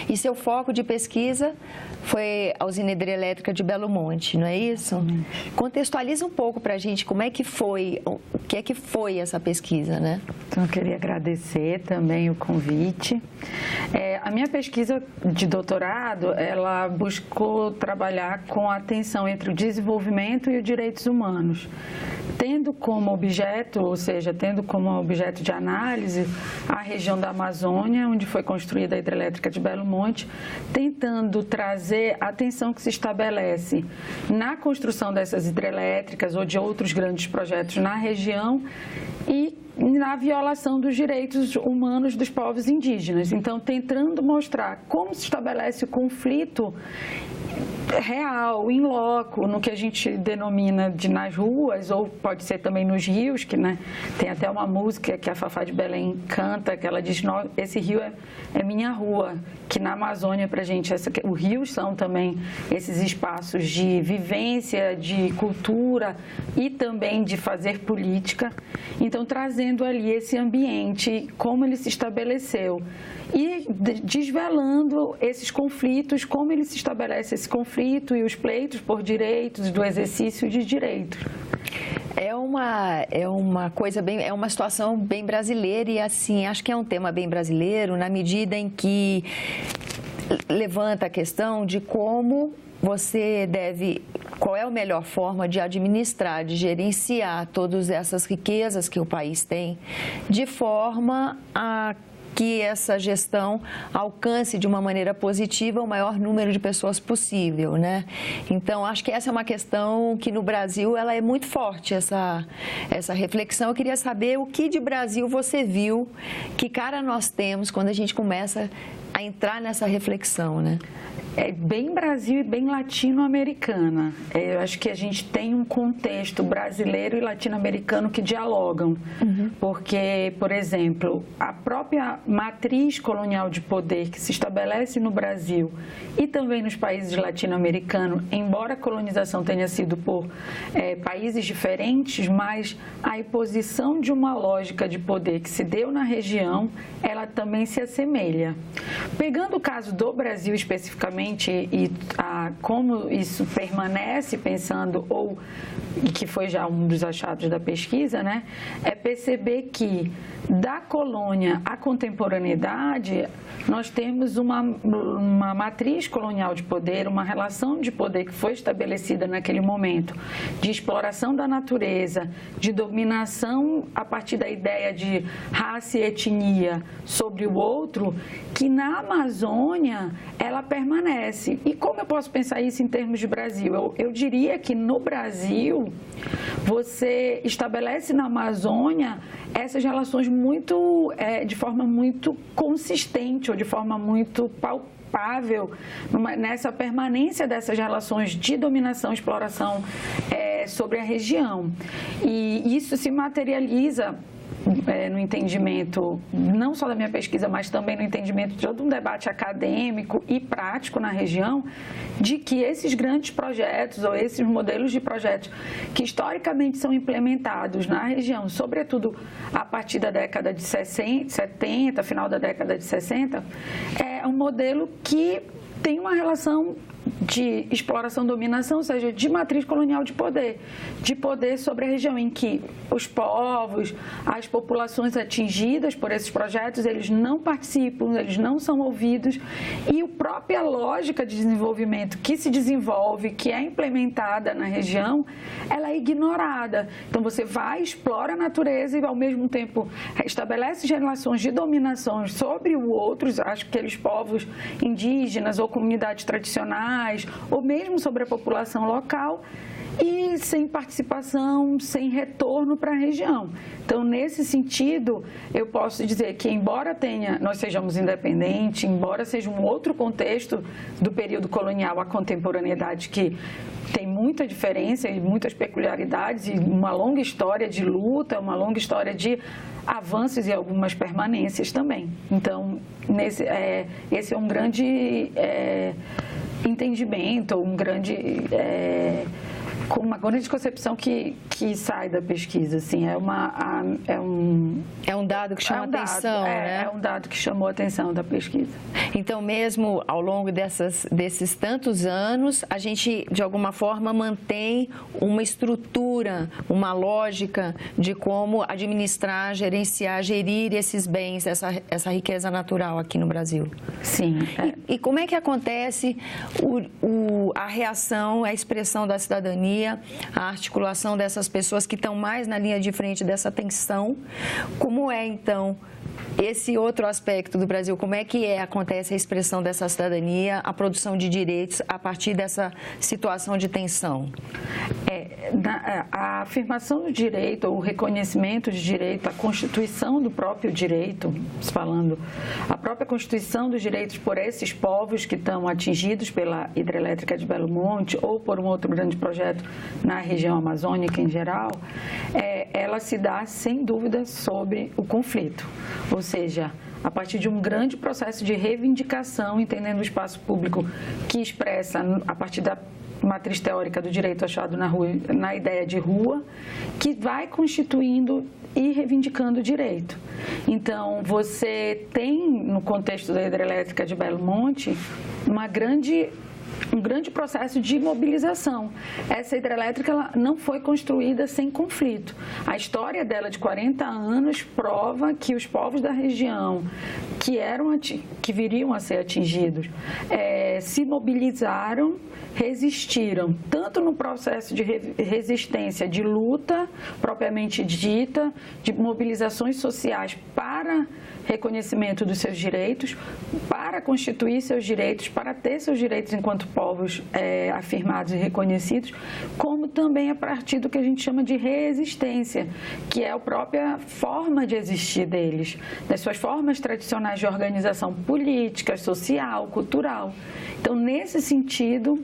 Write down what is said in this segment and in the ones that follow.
E seu foco de pesquisa foi a usina hidrelétrica de Belo Monte, não é isso? Contextualiza um pouco para a gente como é que foi, o que é que foi essa pesquisa, né? Então, eu queria agradecer também o convite. A minha pesquisa de doutorado, ela buscou trabalhar com a tensão entre o desenvolvimento e os direitos humanos, tendo como objeto, ou seja, tendo como objeto de análise a região da Amazônia, onde foi construída a hidrelétrica de Belo Monte, tentando trazer a tensão que se estabelece na construção dessas hidrelétricas ou de outros grandes projetos na região e na violação dos direitos humanos dos povos indígenas. Então, tentando mostrar como se estabelece o conflito real, in loco, no que a gente denomina de nas ruas, ou pode ser também nos rios, que, né, tem até uma música que a Fafá de Belém canta, que ela diz, esse rio é minha rua, que na Amazônia, para a gente, os rios são também esses espaços de vivência, de cultura e também de fazer política. Então, trazendo ali esse ambiente, como ele se estabeleceu e desvelando esses conflitos, como ele se estabelece esse conflito e os pleitos por direitos, do exercício de direitos. É uma coisa bem, é uma situação bem brasileira e assim, acho que é um tema bem brasileiro na medida em que levanta a questão de como você deve, qual é a melhor forma de administrar, de gerenciar todas essas riquezas que o país tem, de forma a que essa gestão alcance de uma maneira positiva o maior número de pessoas possível, né? Então, acho que essa é uma questão que no Brasil ela é muito forte, essa reflexão. Eu queria saber o que de Brasil você viu, que cara nós temos quando a gente começa a entrar nessa reflexão, né? É bem Brasil e bem latino-americana. Eu acho que a gente tem um contexto brasileiro e latino-americano que dialogam. Porque, por exemplo, a própria matriz colonial de poder que se estabelece no Brasil e também nos países latino-americanos, embora a colonização tenha sido por países diferentes, mas a imposição de uma lógica de poder que se deu na região, ela também se assemelha. Pegando o caso do Brasil especificamente, e como isso permanece pensando, e que foi já um dos achados da pesquisa, né, é perceber que da colônia à contemporaneidade, nós temos uma matriz colonial de poder, uma relação de poder que foi estabelecida naquele momento, de exploração da natureza, de dominação a partir da ideia de raça e etnia sobre o outro, que na Amazônia ela permanece. E como eu posso pensar isso em termos de Brasil? Eu diria que no Brasil, você estabelece na Amazônia essas relações de forma muito consistente ou de forma muito palpável, nessa permanência dessas relações de dominação e exploração sobre a região. E isso se materializa no entendimento, não só da minha pesquisa, mas também no entendimento de todo um debate acadêmico e prático na região, de que esses grandes projetos ou esses modelos de projetos que historicamente são implementados na região, sobretudo a partir da década de 70, final da década de 60, é um modelo que tem uma relação de exploração, dominação, ou seja, de matriz colonial de poder sobre a região, em que os povos, as populações atingidas por esses projetos, eles não participam, eles não são ouvidos, e a própria lógica de desenvolvimento que se desenvolve, que é implementada na região, ela é ignorada. Então, você vai, explora a natureza e, ao mesmo tempo, estabelece relações de dominação sobre o outro, aqueles povos indígenas ou comunidades tradicionais, ou mesmo sobre a população local, e sem participação, sem retorno para a região. Então, nesse sentido, eu posso dizer que, embora nós sejamos independentes, embora seja um outro contexto do período colonial à contemporaneidade, que tem muita diferença e muitas peculiaridades, e uma longa história de luta, uma longa história de avanços e algumas permanências também. Então, esse é um grande entendimento, um grande com uma grande concepção que sai da pesquisa, assim, é um dado que chama atenção, né? É um dado que chamou a atenção da pesquisa. Então, mesmo ao longo desses tantos anos, a gente, de alguma forma, mantém uma estrutura, uma lógica de como administrar, gerenciar, gerir esses bens, essa riqueza natural aqui no Brasil. Sim. E como é que acontece a reação, a expressão da cidadania, a articulação dessas pessoas que estão mais na linha de frente dessa tensão? Como é, então, esse outro aspecto do Brasil? Como é que acontece a expressão dessa cidadania, a produção de direitos a partir dessa situação de tensão? A afirmação do direito, o reconhecimento de direito, a constituição do próprio direito, falando, a própria constituição dos direitos por esses povos que estão atingidos pela hidrelétrica de Belo Monte ou por um outro grande projeto na região amazônica em geral, ela se dá sem dúvida sobre o conflito, ou seja, a partir de um grande processo de reivindicação, entendendo o espaço público que expressa, a partir da matriz teórica do direito achado na rua, na ideia de rua, que vai constituindo e reivindicando o direito. Então, você tem, no contexto da hidrelétrica de Belo Monte, um grande processo de mobilização. Essa hidrelétrica ela não foi construída sem conflito. A história dela de 40 anos prova que os povos da região que viriam a ser atingidos se mobilizaram, resistiram, tanto no processo de resistência, de luta propriamente dita, de mobilizações sociais para reconhecimento dos seus direitos, para constituir seus direitos, para ter seus direitos enquanto povos afirmados e reconhecidos, como também a partir do que a gente chama de resistência, que é a própria forma de existir deles, das suas formas tradicionais de organização política, social, cultural. Então, nesse sentido,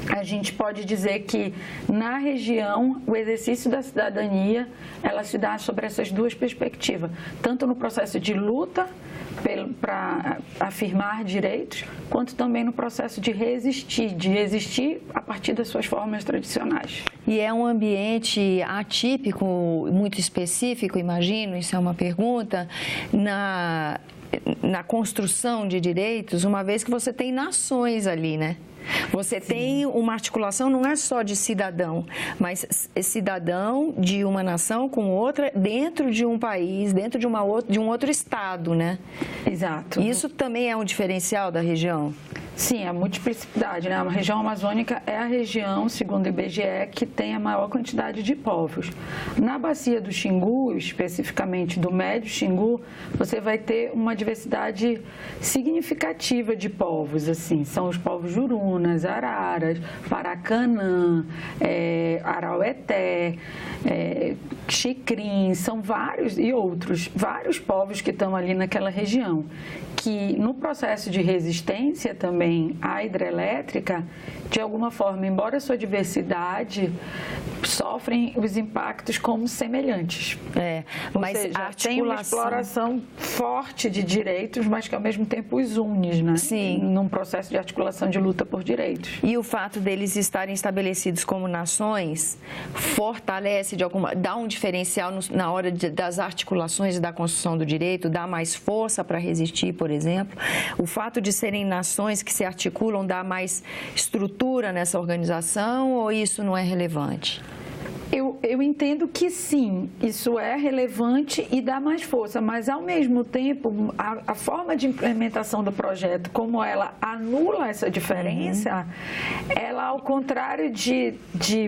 a gente pode dizer que, na região, o exercício da cidadania, ela se dá sobre essas duas perspectivas, tanto no processo de luta para afirmar direitos, quanto também no processo de existir a partir das suas formas tradicionais. E é um ambiente atípico, muito específico, imagino, isso é uma pergunta, na construção de direitos, uma vez que você tem nações ali, né? Você tem uma articulação, não é só de cidadão, mas cidadão de uma nação com outra dentro de um país, dentro de um outro estado, né? Exato. Isso também é um diferencial da região? Sim, a multiplicidade, né? A região amazônica é a região, segundo o IBGE, que tem a maior quantidade de povos. Na bacia do Xingu, especificamente do Médio Xingu, você vai ter uma diversidade significativa de povos, assim, são os povos Jurunas, Araras, Paracanã, Araueté, Xicrim, são vários e outros, vários povos que estão ali naquela região, que no processo de resistência também à hidrelétrica, de alguma forma, embora a sua diversidade, sofrem os impactos como semelhantes. Mas seja, a articulação... tem uma exploração forte de direitos, mas que ao mesmo tempo os une, né? Sim. Num processo de articulação de luta por direitos. E o fato deles estarem estabelecidos como nações fortalece dá um diferencial na hora das articulações e da construção do direito, dá mais força para resistir, por exemplo. O fato de serem nações que se articulam dá mais estrutura nessa organização, ou isso não é relevante? Eu entendo que sim, isso é relevante e dá mais força, mas ao mesmo tempo a forma de implementação do projeto, como ela anula essa diferença, ela, ao contrário de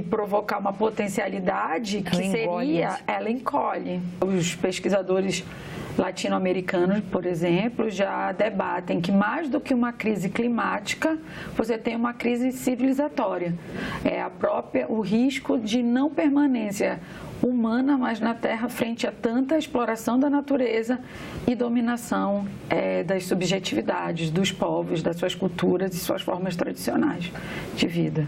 provocar uma potencialidade ela encolhe. Os pesquisadores latino-americanos, por exemplo, já debatem que mais do que uma crise climática, você tem uma crise civilizatória. O risco de não permanência humana mais na Terra frente a tanta exploração da natureza e dominação das subjetividades dos povos, das suas culturas e suas formas tradicionais de vida.